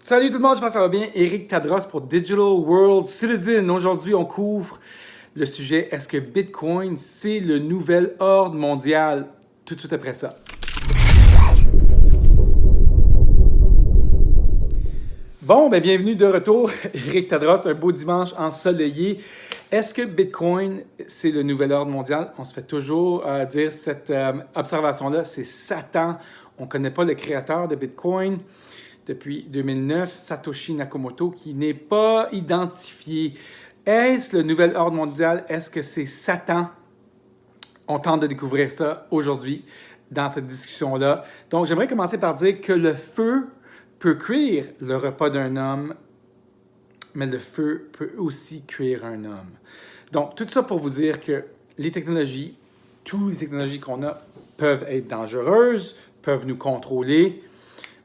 Salut tout le monde, j'espère que ça va bien. Eric Tadros pour Digital World Citizen. Aujourd'hui, on couvre le sujet est-ce que Bitcoin, c'est le nouvel ordre mondial? Tout de suite après ça. Bon, bienvenue de retour. Eric Tadros, un beau dimanche ensoleillé. Est-ce que Bitcoin, c'est le nouvel ordre mondial? On se fait toujours dire cette observation-là, c'est Satan. On ne connaît pas le créateur de Bitcoin depuis 2009, Satoshi Nakamoto, qui n'est pas identifié. Est-ce le nouvel ordre mondial? Est-ce que c'est Satan? On tente de découvrir ça aujourd'hui dans cette discussion-là. Donc, j'aimerais commencer par dire que le feu peut cuire le repas d'un homme, mais le feu peut aussi cuire un homme. Donc, tout ça pour vous dire que les technologies, toutes les technologies qu'on a, peuvent être dangereuses, peuvent nous contrôler,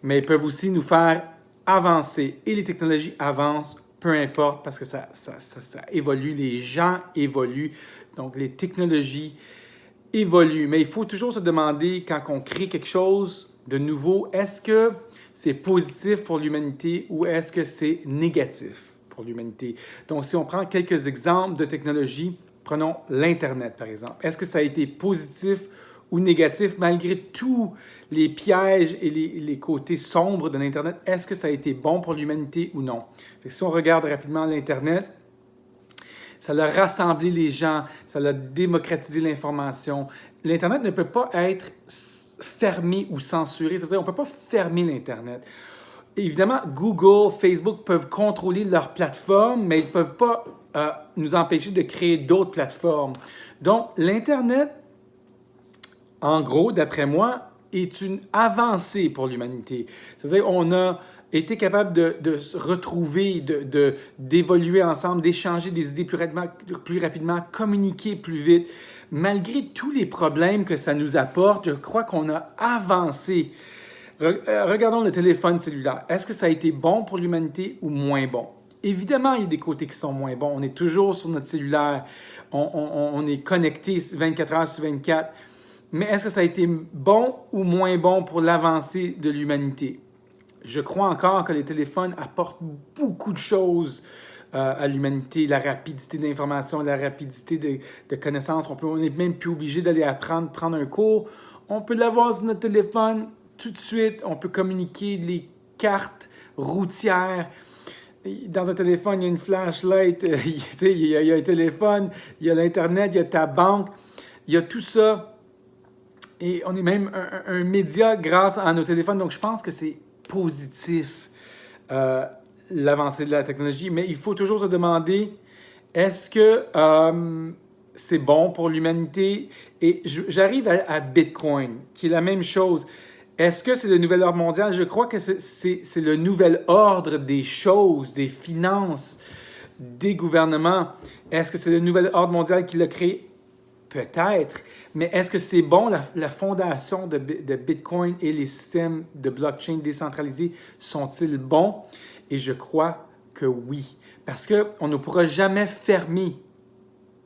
mais peuvent aussi nous faire avancer. Et les technologies avancent, peu importe, parce que ça évolue, les gens évoluent. Donc, les technologies évoluent. Mais il faut toujours se demander, quand on crée quelque chose de nouveau, est-ce que c'est positif pour l'humanité ou est-ce que c'est négatif pour l'humanité? Donc, si on prend quelques exemples de technologies, prenons l'Internet, par exemple. Est-ce que ça a été positif ou négatif, malgré tous les pièges et les côtés sombres de l'Internet? Est-ce que ça a été bon pour l'humanité ou non? Fait que si on regarde rapidement l'Internet, ça a rassemblé les gens, ça a démocratisé l'information. L'Internet ne peut pas être fermé ou censuré. C'est-à-dire, on ne peut pas fermer l'Internet. Évidemment, Google, Facebook peuvent contrôler leur plateforme, mais ils ne peuvent pas nous empêcher de créer d'autres plateformes. Donc, l'Internet, en gros, d'après moi, est une avancée pour l'humanité. C'est-à-dire qu'on a été capable de se retrouver, d'évoluer ensemble, d'échanger des idées plus rapidement, communiquer plus vite. Malgré tous les problèmes que ça nous apporte, je crois qu'on a avancé. Regardons le téléphone cellulaire. Est-ce que ça a été bon pour l'humanité ou moins bon? Évidemment, il y a des côtés qui sont moins bons. On est toujours sur notre cellulaire. On est connecté 24 heures sur 24. Mais est-ce que ça a été bon ou moins bon pour l'avancée de l'humanité? Je crois encore que les téléphones apportent beaucoup de choses à l'humanité. La rapidité d'information, la rapidité de connaissances. On n'est même plus obligé d'aller prendre un cours. On peut l'avoir sur notre téléphone tout de suite. On peut communiquer les cartes routières. Dans un téléphone, il y a une flashlight. Il y a un téléphone, il y a l'Internet, il y a ta banque. Il y a tout ça. Et on est même un média grâce à nos téléphones. Donc, je pense que c'est positif, l'avancée de la technologie. Mais il faut toujours se demander, est-ce que c'est bon pour l'humanité? Et j'arrive à Bitcoin, qui est la même chose. Est-ce que c'est le nouvel ordre mondial? Je crois que c'est le nouvel ordre des choses, des finances, des gouvernements. Est-ce que c'est le nouvel ordre mondial qui l'a créé? Peut-être, mais est-ce que c'est bon, la fondation de Bitcoin et les systèmes de blockchain décentralisés sont-ils bons? Et je crois que oui, parce qu'on ne pourra jamais fermer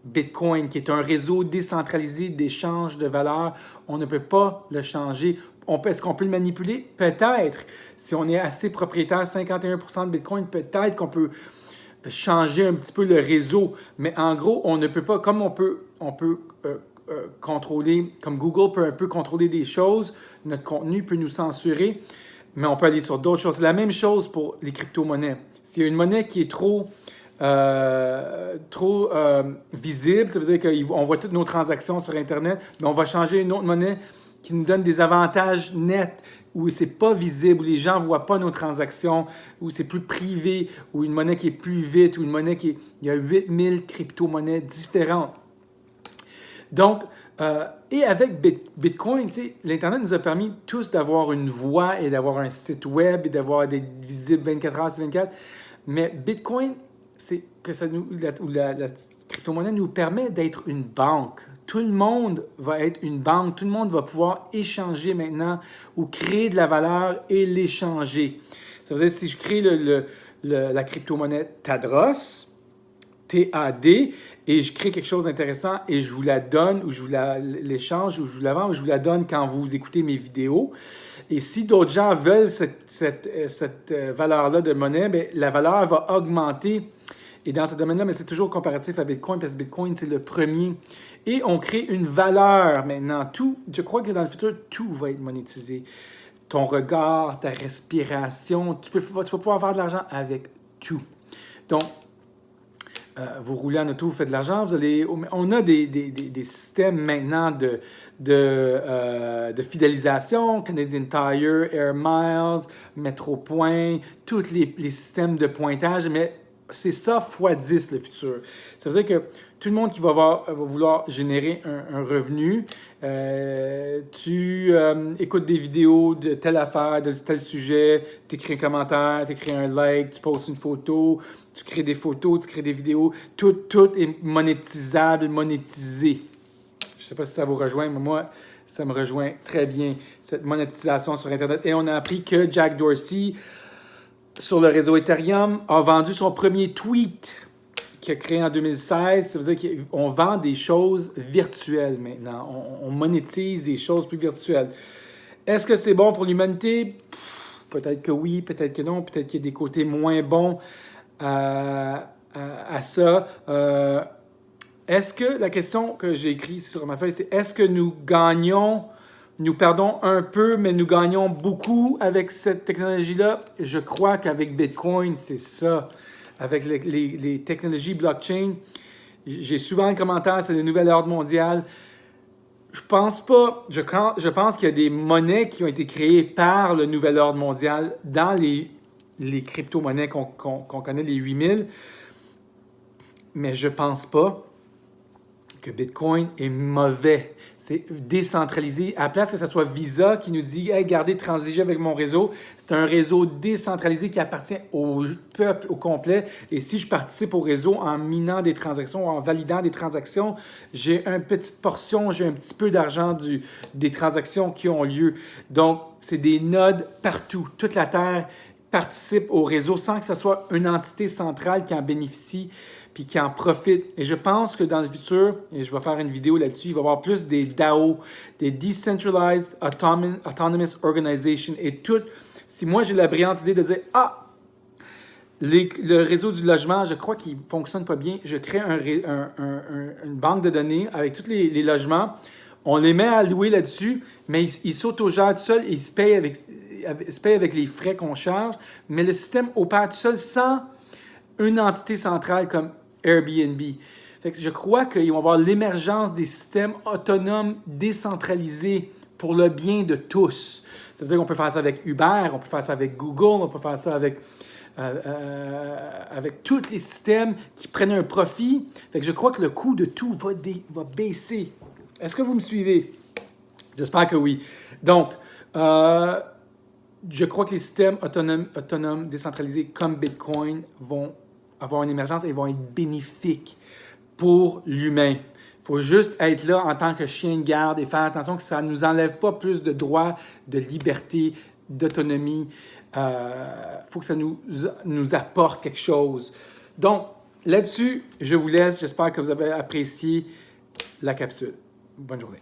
Bitcoin, qui est un réseau décentralisé d'échange de valeurs. On ne peut pas le changer. Est-ce qu'on peut le manipuler? Peut-être. Si on est assez propriétaire, 51% de Bitcoin, peut-être qu'on peut changer un petit peu le réseau. Mais en gros, on ne peut pas, comme on peut contrôler, comme Google peut un peu contrôler des choses, notre contenu peut nous censurer, mais on peut aller sur d'autres choses. C'est la même chose pour les crypto-monnaies. S'il y a une monnaie qui est trop visible, ça veut dire qu'on voit toutes nos transactions sur Internet, mais on va changer une autre monnaie qui nous donne des avantages nets, où c'est pas visible, où les gens ne voient pas nos transactions, où c'est plus privé, où une monnaie qui est plus vite, où une monnaie il y a 8000 crypto-monnaies différentes. Donc, et avec Bitcoin, l'Internet nous a permis tous d'avoir une voix et d'avoir un site web et d'avoir des visibles 24 heures sur 24. Mais Bitcoin, c'est que la crypto-monnaie nous permet d'être une banque. Tout le monde va être une banque. Tout le monde va pouvoir échanger maintenant ou créer de la valeur et l'échanger. Ça veut dire si je crée la crypto-monnaie Tadros, TAD et je crée quelque chose d'intéressant et je vous la donne ou je vous l'échange ou je vous la vends ou je vous la donne quand vous écoutez mes vidéos. Et si d'autres gens veulent cette valeur-là de monnaie, bien, la valeur va augmenter. Et dans ce domaine-là, mais c'est toujours comparatif à Bitcoin parce que Bitcoin, c'est le premier. Et on crée une valeur maintenant. Je crois que dans le futur, tout va être monétisé. Ton regard, ta respiration, tu vas pouvoir faire de l'argent avec tout. Donc, vous roulez en auto, vous faites de l'argent, on a des systèmes maintenant de fidélisation, Canadian Tire, Air Miles, Metropoint, tous les systèmes de pointage, mais c'est ça x10 le futur. Ça veut dire que tout le monde qui va vouloir générer un revenu, tu écoutes des vidéos de telle affaire, de tel sujet, tu écris un commentaire, tu écris un like, tu postes une photo, tu crées des photos, tu crées des vidéos, tout est monétisable, monétisé. Je ne sais pas si ça vous rejoint, mais moi, ça me rejoint très bien, cette monétisation sur Internet. Et on a appris que Jack Dorsey, sur le réseau Ethereum, a vendu son premier tweet qu'il a créé en 2016. Ça veut dire qu'on vend des choses virtuelles maintenant. On monétise des choses plus virtuelles. Est-ce que c'est bon pour l'humanité? Peut-être que oui, peut-être que non. Peut-être qu'il y a des côtés moins bons à ça. Est-ce que, la question que j'ai écrite sur ma feuille, c'est est-ce que nous perdons un peu, mais nous gagnons beaucoup avec cette technologie-là? Je crois qu'avec Bitcoin, c'est ça. Avec les technologies blockchain, j'ai souvent le commentaire, c'est le nouvel ordre mondial. Je pense pas. Je pense qu'il y a des monnaies qui ont été créées par le nouvel ordre mondial dans les crypto-monnaies qu'on connaît, les 8000. Mais je pense pas que Bitcoin est mauvais. C'est décentralisé. À la place que ce soit Visa qui nous dit « Hey, gardez, transigez avec mon réseau », c'est un réseau décentralisé qui appartient au peuple au complet. Et si je participe au réseau en minant des transactions, en validant des transactions, j'ai une petite portion, j'ai un petit peu d'argent des transactions qui ont lieu. Donc, c'est des nodes partout. Toute la Terre participe au réseau sans que ce soit une entité centrale qui en bénéficie puis qui en profite. Et je pense que dans le futur, et je vais faire une vidéo là-dessus, il va y avoir plus des DAO, des Decentralized Autonomous Organization. Et tout, si moi j'ai la brillante idée de dire « Ah, le réseau du logement, je crois qu'il ne fonctionne pas bien, je crée une banque de données avec tous les logements, on les met à louer là-dessus, mais ils s'autogèrent tout seuls et ils se payent avec les frais qu'on charge, mais le système opère tout seul sans une entité centrale comme Airbnb. Fait que je crois qu'il va y avoir l'émergence des systèmes autonomes décentralisés pour le bien de tous. Ça veut dire qu'on peut faire ça avec Uber, on peut faire ça avec Google, on peut faire ça avec tous les systèmes qui prennent un profit. Fait que je crois que le coût de tout va baisser. Est-ce que vous me suivez? J'espère que oui. Donc, je crois que les systèmes autonomes décentralisés comme Bitcoin vont avoir une émergence et vont être bénéfiques pour l'humain. Il faut juste être là en tant que chien de garde et faire attention que ça ne nous enlève pas plus de droits, de liberté, d'autonomie. Il faut que ça nous apporte quelque chose. Donc, là-dessus, je vous laisse. J'espère que vous avez apprécié la capsule. Bonne journée.